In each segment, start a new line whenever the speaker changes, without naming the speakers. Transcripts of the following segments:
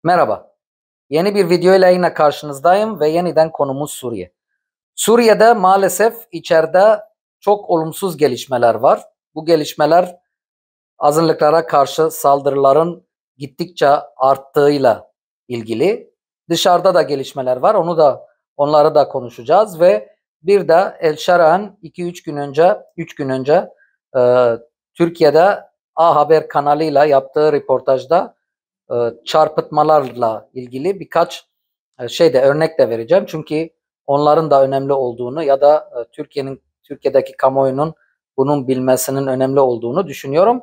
Merhaba. Yeni bir video ile yine karşınızdayım ve yeniden konumuz Suriye. Suriye'de maalesef içeride çok olumsuz gelişmeler var. Bu gelişmeler azınlıklara karşı saldırıların gittikçe arttığıyla ilgili. Dışarıda da gelişmeler var. Onları da konuşacağız ve bir de El Şara'nın 3 gün önce Türkiye'de A Haber kanalıyla yaptığı röportajda çarpıtmalarla ilgili birkaç örnek de vereceğim. Çünkü onların da önemli olduğunu ya da Türkiye'deki kamuoyunun bunun bilmesinin önemli olduğunu düşünüyorum.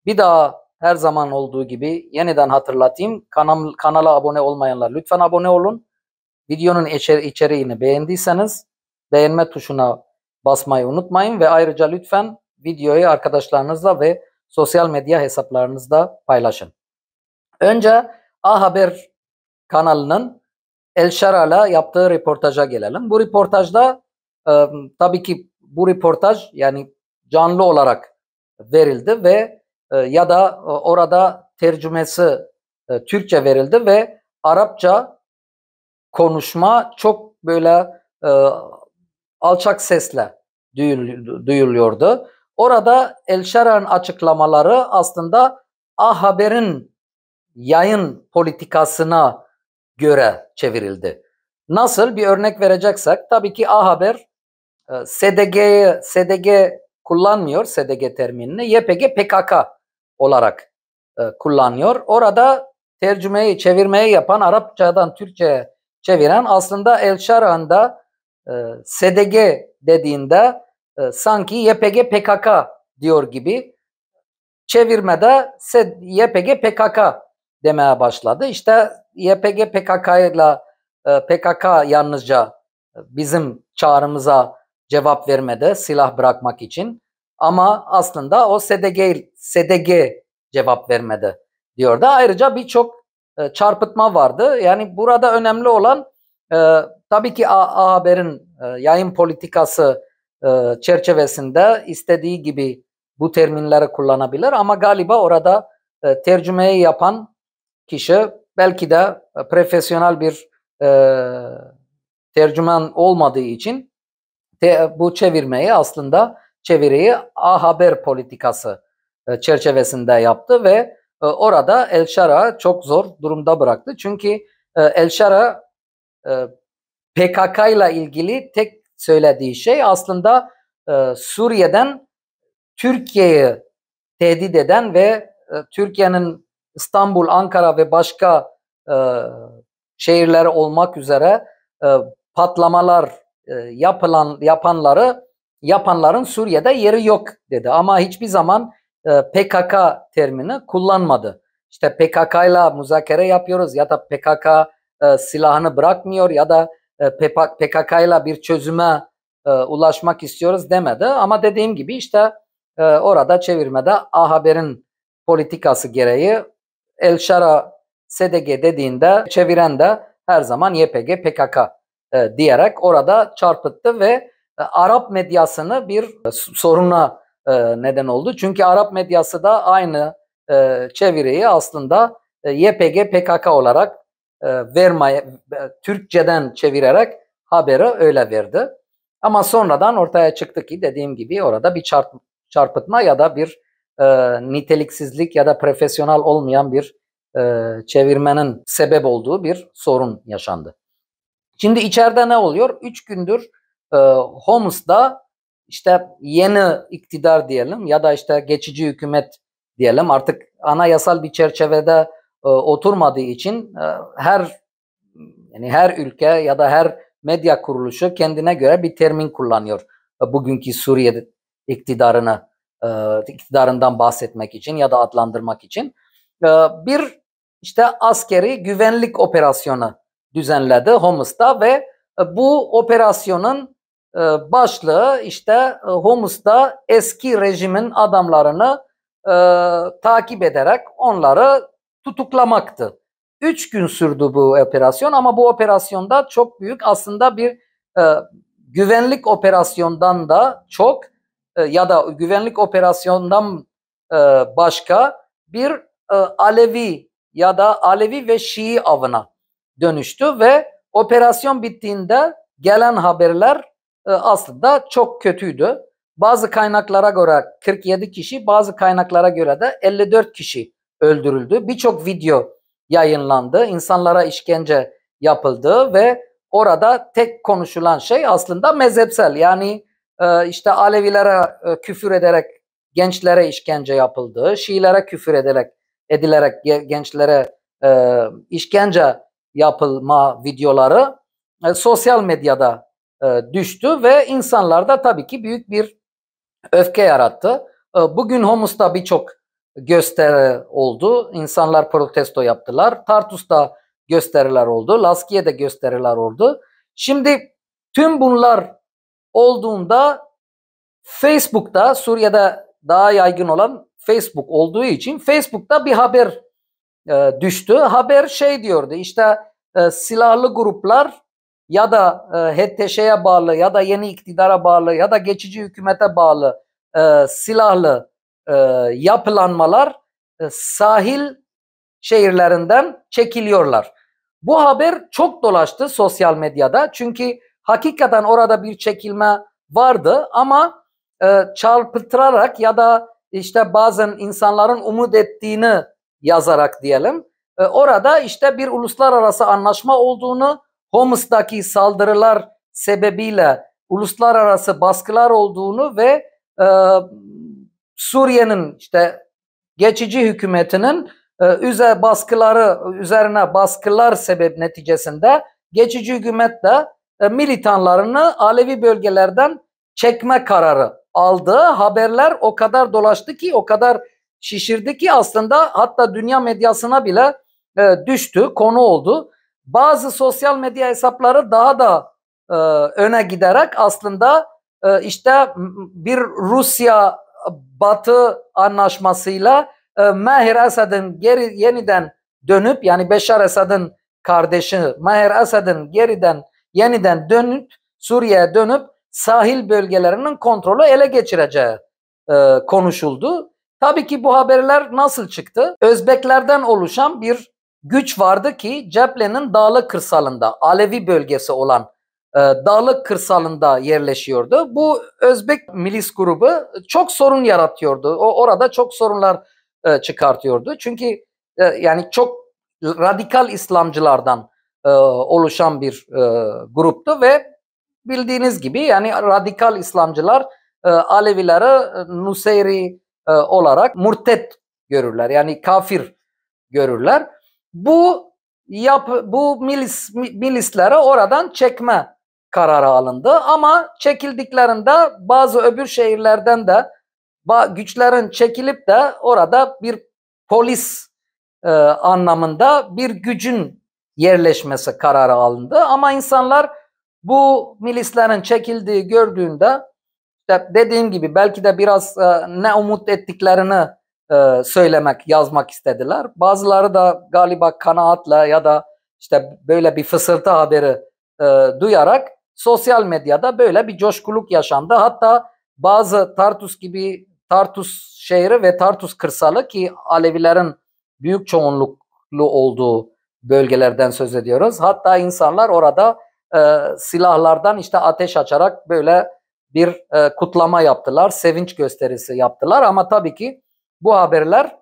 Bir daha her zaman olduğu gibi yeniden hatırlatayım. Kanala abone olmayanlar lütfen abone olun. Videonun içeriğini beğendiyseniz beğenme tuşuna basmayı unutmayın ve ayrıca lütfen videoyu arkadaşlarınızla ve sosyal medya hesaplarınızda paylaşın. Önce A Haber kanalının El Şara'la yaptığı röportaja gelelim. Bu röportajda tabii ki bu röportaj yani canlı olarak verildi ve ya da orada tercümesi Türkçe verildi ve Arapça konuşma çok böyle alçak sesle duyuluyordu. Orada El Şara'nın açıklamaları aslında A Haber'in yayın politikasına göre çevrildi. Nasıl bir örnek vereceksek tabii ki A Haber SDG kullanmıyor, SDG terminini YPG PKK olarak kullanıyor. Orada çevirmeyi yapan, Arapçadan Türkçe'ye çeviren aslında El Şara'nın da SDG dediğinde sanki YPG PKK diyor gibi çevirmede YPG PKK demeye başladı. İşte YPG PKK yalnızca bizim çağrımıza cevap vermedi silah bırakmak için. Ama aslında o SDG cevap vermedi diyordu. Ayrıca birçok çarpıtma vardı. Yani burada önemli olan tabii ki A Haber'in yayın politikası çerçevesinde istediği gibi bu terminleri kullanabilir ama galiba orada tercümeyi yapan kişi belki de profesyonel bir tercüman olmadığı için bu çeviriyi A Haber politikası çerçevesinde yaptı ve orada El Şara çok zor durumda bıraktı. Çünkü El Şara PKK ile ilgili tek söylediği şey aslında Suriye'den Türkiye'yi tehdit eden ve Türkiye'nin İstanbul, Ankara ve başka şehirleri olmak üzere patlamalar yapanların Suriye'de yeri yok dedi. Ama hiçbir zaman PKK terimini kullanmadı. İşte PKK ile müzakere yapıyoruz ya da PKK silahını bırakmıyor ya da PKK ile bir çözüme ulaşmak istiyoruz demedi. Ama dediğim gibi işte orada çevirmede A Haber'in politikası gereği El Şara SDG dediğinde çeviren de her zaman YPG PKK diyerek orada çarpıttı ve Arap medyasını bir soruna neden oldu. Çünkü Arap medyası da aynı çeviriyi aslında YPG PKK olarak Türkçeden çevirerek haberi öyle verdi. Ama sonradan ortaya çıktı ki dediğim gibi orada bir çarpıtma ya da bir niteliksizlik ya da profesyonel olmayan bir çevirmenin sebep olduğu bir sorun yaşandı. Şimdi içeride ne oluyor? 3 gündür Homs'da işte yeni iktidar diyelim ya da işte geçici hükümet diyelim artık anayasal bir çerçevede oturmadığı için her ülke ya da her medya kuruluşu kendine göre bir termin kullanıyor. Bugünkü Suriye iktidarından bahsetmek için ya da adlandırmak için. Bir işte askeri güvenlik operasyonu düzenledi Homs'ta ve bu operasyonun başlığı işte Homs'ta eski rejimin adamlarını takip ederek onları tutuklamaktı. 3 gün sürdü bu operasyon ama bu operasyonda çok büyük aslında bir güvenlik operasyondan da çok ya da güvenlik operasyondan başka bir Alevi ya da Alevi ve Şii avına dönüştü ve operasyon bittiğinde gelen haberler aslında çok kötüydü. Bazı kaynaklara göre 47 kişi, bazı kaynaklara göre de 54 kişi öldürüldü. Birçok video yayınlandı, insanlara işkence yapıldı ve orada tek konuşulan şey aslında mezhepsel. Yani işte Alevilere küfür ederek gençlere işkence yapıldı, Şiilere küfür edilerek gençlere işkence yapılma videoları sosyal medyada düştü ve insanlarda tabii ki büyük bir öfke yarattı. Bugün Homus'ta birçok gösteri oldu. İnsanlar protesto yaptılar. Tartus'ta gösteriler oldu. Laskiye'de gösteriler oldu. Şimdi tüm bunlar olduğunda Facebook'ta, Suriye'de daha yaygın olan Facebook olduğu için Facebook'ta bir haber düştü. Haber şey diyordu, işte silahlı gruplar ya da HTŞ'ye bağlı ya da yeni iktidara bağlı ya da geçici hükümete bağlı silahlı yapılanmalar sahil şehirlerinden çekiliyorlar. Bu haber çok dolaştı sosyal medyada çünkü hakikaten orada bir çekilme vardı ama çarpıtırarak ya da işte bazen insanların umut ettiğini yazarak diyelim. Orada işte bir uluslararası anlaşma olduğunu, Homus'taki saldırılar sebebiyle uluslararası baskılar olduğunu ve Suriye'nin işte geçici hükümetinin üzerine baskılar sebep neticesinde geçici hükümet de militanlarını Alevi bölgelerden çekme kararı aldı. Haberler o kadar dolaştı ki, o kadar şişirdi ki aslında hatta dünya medyasına bile düştü, konu oldu. Bazı sosyal medya hesapları daha da öne giderek aslında işte bir Rusya-Batı anlaşmasıyla Maher Esad'ın yeniden dönüp, yani Beşar Esad'ın kardeşi Maher Esad'ın yeniden dönüp Suriye'ye dönüp sahil bölgelerinin kontrolü ele geçireceği konuşuldu. Tabii ki bu haberler nasıl çıktı? Özbeklerden oluşan bir güç vardı ki Ceple'nin dağlık kırsalında, Alevi bölgesi olan dağlık kırsalında yerleşiyordu. Bu Özbek milis grubu çok sorun yaratıyordu. Orada çok sorunlar çıkartıyordu. Çünkü yani çok radikal İslamcılardan oluşan bir gruptu ve bildiğiniz gibi yani radikal İslamcılar Alevileri Nuseyri olarak murtet görürler. Yani kafir görürler. Bu milislere oradan çekme kararı alındı ama çekildiklerinde bazı öbür şehirlerden de güçlerin çekilip de orada bir polis anlamında bir gücün yerleşmesi kararı alındı. Ama insanlar bu milislerin çekildiği gördüğünde işte dediğim gibi belki de biraz ne umut ettiklerini söylemek, yazmak istediler. Bazıları da galiba kanaatle ya da işte böyle bir fısıltı haberi duyarak sosyal medyada böyle bir coşkuluk yaşandı. Hatta bazı Tartus şehri ve Tartus kırsalı ki Alevilerin büyük çoğunluklu olduğu bölgelerden söz ediyoruz. Hatta insanlar orada silahlardan işte ateş açarak böyle bir kutlama yaptılar, sevinç gösterisi yaptılar ama tabii ki bu haberler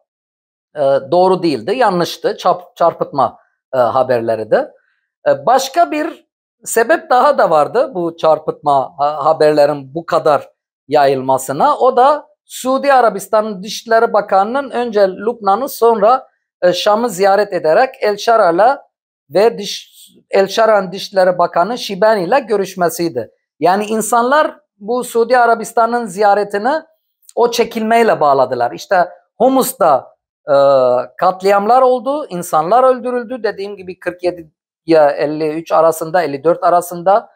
doğru değildi, yanlıştı, çarpıtma haberleri de. Başka bir sebep daha da vardı bu çarpıtma haberlerin bu kadar yayılmasına. O da Suudi Arabistan Dışişleri Bakanı'nın önce Lübnan'ı sonra Şam'ı ziyaret ederek El Shara'la ve El Shara'nın Dışişleri Bakanı Şiben ile görüşmesiydi. Yani insanlar bu Suudi Arabistan'ın ziyaretini o çekilmeyle bağladılar. İşte Humus'ta katliamlar oldu, insanlar öldürüldü. Dediğim gibi 47 ya 53 arasında, 54 arasında.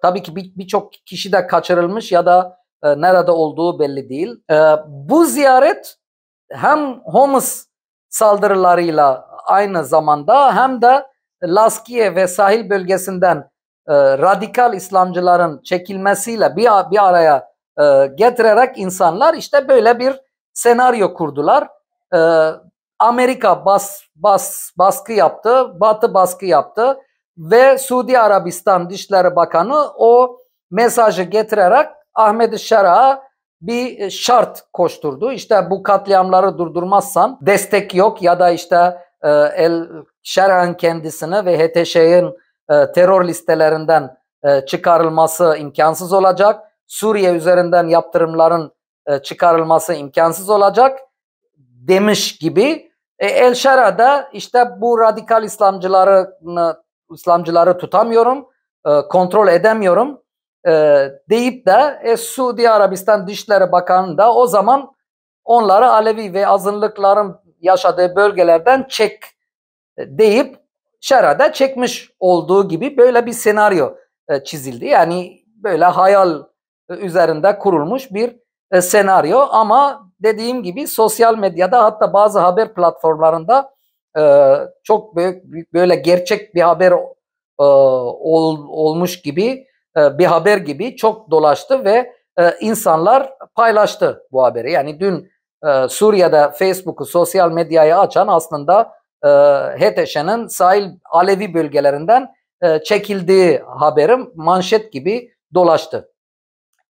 Tabii ki birçok kişi de kaçırılmış ya da nerede olduğu belli değil. Bu ziyaret hem Homus saldırılarıyla aynı zamanda hem de Laskiye ve sahil bölgesinden radikal İslamcıların çekilmesiyle bir araya getirerek insanlar işte böyle bir senaryo kurdular. Amerika baskı yaptı, Batı baskı yaptı ve Suudi Arabistan Dışişleri Bakanı o mesajı getirerek Ahmet Şera'ya bir şart koşturdu. İşte bu katliamları durdurmazsan destek yok ya da işte El Şera'nın kendisini ve HTŞ'nin terör listelerinden çıkarılması imkansız olacak. Suriye üzerinden yaptırımların çıkarılması imkansız olacak demiş gibi. El Şera da işte bu radikal İslamcıları tutamıyorum, kontrol edemiyorum deyip de Suudi Arabistan Dışişleri Bakanı da o zaman onları Alevi ve azınlıkların yaşadığı bölgelerden çek deyip Şera'da çekmiş olduğu gibi böyle bir senaryo çizildi. Yani böyle hayal üzerinde kurulmuş bir senaryo ama dediğim gibi sosyal medyada hatta bazı haber platformlarında çok büyük böyle gerçek bir haber olmuş gibi bir haber gibi çok dolaştı ve insanlar paylaştı bu haberi. Yani dün Suriye'de Facebook'u, sosyal medyayı açan aslında HTŞ'nin sahil Alevi bölgelerinden çekildiği haberim manşet gibi dolaştı.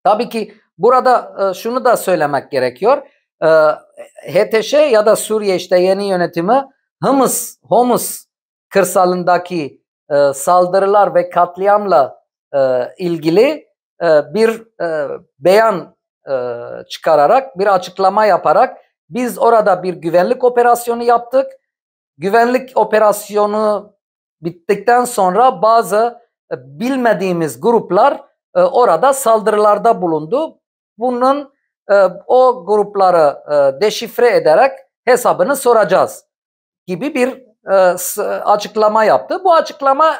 Tabii ki burada şunu da söylemek gerekiyor. HTŞ ya da Suriye işte yeni yönetimi Homs kırsalındaki saldırılar ve katliamla ilgili bir beyan çıkararak, bir açıklama yaparak biz orada bir güvenlik operasyonu yaptık. Güvenlik operasyonu bittikten sonra bazı bilmediğimiz gruplar orada saldırılarda bulundu. Bunun o grupları deşifre ederek hesabını soracağız gibi bir açıklama yaptı. Bu açıklama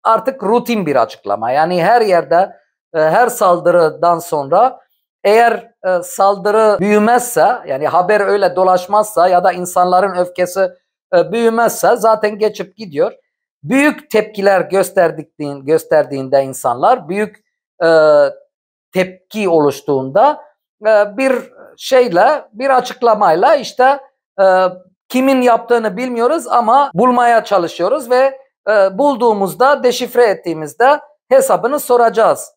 artık rutin bir açıklama. Yani her yerde her saldırıdan sonra eğer saldırı büyümezse yani haber öyle dolaşmazsa ya da insanların öfkesi büyümezse zaten geçip gidiyor. Büyük tepkiler gösterdiğinde insanlar büyük tepki oluştuğunda bir açıklamayla işte kimin yaptığını bilmiyoruz ama bulmaya çalışıyoruz ve bulduğumuzda, deşifre ettiğimizde hesabını soracağız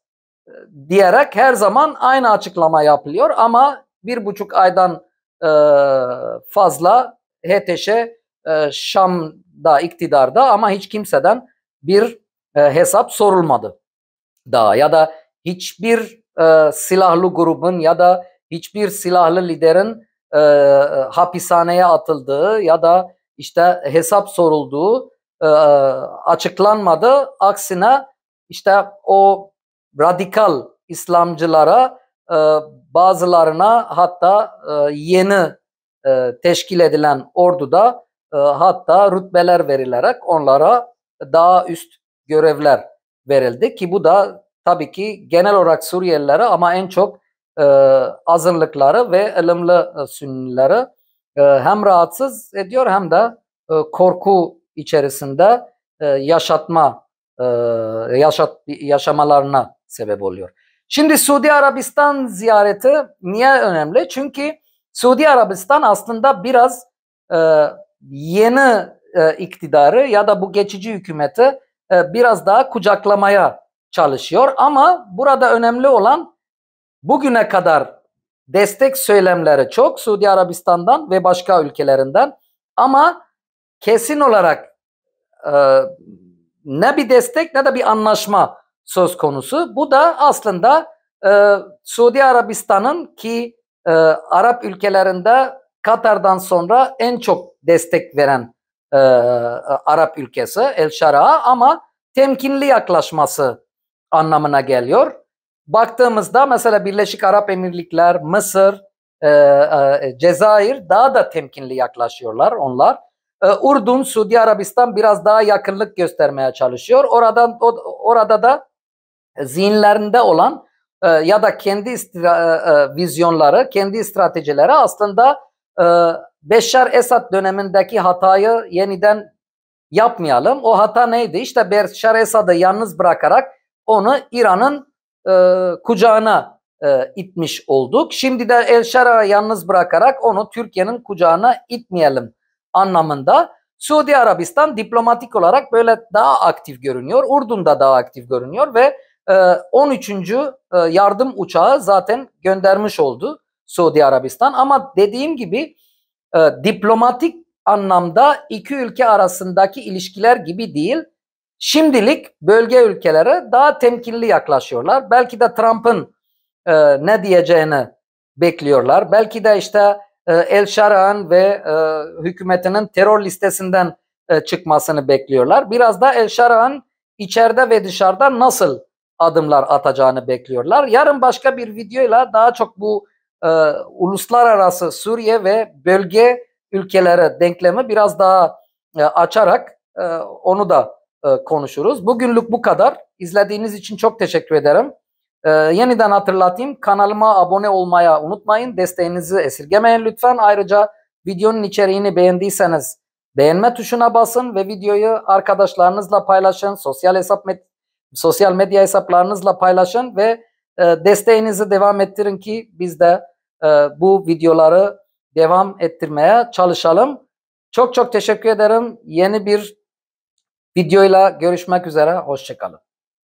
diyerek her zaman aynı açıklama yapılıyor ama 1,5 aydan fazla HTŞ Şam'da iktidarda ama hiç kimseden bir hesap sorulmadı daha ya da hiçbir silahlı grubun ya da hiçbir silahlı liderin hapishaneye atıldığı ya da işte hesap sorulduğu açıklanmadı. Aksine işte o radikal İslamcılara bazılarına hatta yeni teşkil edilen orduda hatta rütbeler verilerek onlara daha üst görevler verildi ki bu da tabii ki genel olarak Suriyelilere ama en çok azınlıkları ve ılımlı Sünnileri hem rahatsız ediyor hem de korku içerisinde yaşamalarına sebep oluyor. Şimdi Suudi Arabistan ziyareti niye önemli? Çünkü Suudi Arabistan aslında biraz yeni iktidarı ya da bu geçici hükümeti biraz daha kucaklamaya çalışıyor. Ama burada önemli olan bugüne kadar destek söylemleri çok Suudi Arabistan'dan ve başka ülkelerinden ama kesin olarak ne bir destek ne de bir anlaşma söz konusu. Bu da aslında Suudi Arabistan'ın ki Arap ülkelerinde Katar'dan sonra en çok destek veren Arap ülkesi El Şara ama temkinli yaklaşması anlamına geliyor. Baktığımızda mesela Birleşik Arap Emirlikler, Mısır, Cezayir daha da temkinli yaklaşıyorlar onlar. Ürdün, Suudi Arabistan biraz daha yakınlık göstermeye çalışıyor. Orada da zihinlerinde olan ya da kendi vizyonları, kendi stratejileri aslında Beşar Esad dönemindeki hatayı yeniden yapmayalım. O hata neydi? İşte Beşar Esad'ı yalnız bırakarak onu İran'ın kucağına itmiş olduk. Şimdi de El Şara'yı yalnız bırakarak onu Türkiye'nin kucağına itmeyelim anlamında Suudi Arabistan diplomatik olarak böyle daha aktif görünüyor. Ürdün de daha aktif görünüyor ve 13. yardım uçağı zaten göndermiş oldu Suudi Arabistan. Ama dediğim gibi diplomatik anlamda iki ülke arasındaki ilişkiler gibi değil. Şimdilik bölge ülkelere daha temkinli yaklaşıyorlar. Belki de Trump'ın ne diyeceğini bekliyorlar. Belki de işte El Shaara'n ve hükümetinin terör listesinden çıkmasını bekliyorlar. Biraz da El Shaara'n içeride ve dışarıda nasıl adımlar atacağını bekliyorlar. Yarın başka bir videoyla daha çok bu uluslararası Suriye ve bölge ülkelere denklemi biraz daha açarak onu da konuşuruz. Bugünlük bu kadar. İzlediğiniz için çok teşekkür ederim. Yeniden hatırlatayım, kanalıma abone olmayı unutmayın. Desteğinizi esirgemeyin lütfen. Ayrıca videonun içeriğini beğendiyseniz beğenme tuşuna basın ve videoyu arkadaşlarınızla paylaşın. Sosyal medya hesaplarınızla paylaşın ve desteğinizi devam ettirin ki biz de bu videoları devam ettirmeye çalışalım. Çok çok teşekkür ederim. Yeni bir videoyla görüşmek üzere. Hoşça kalın.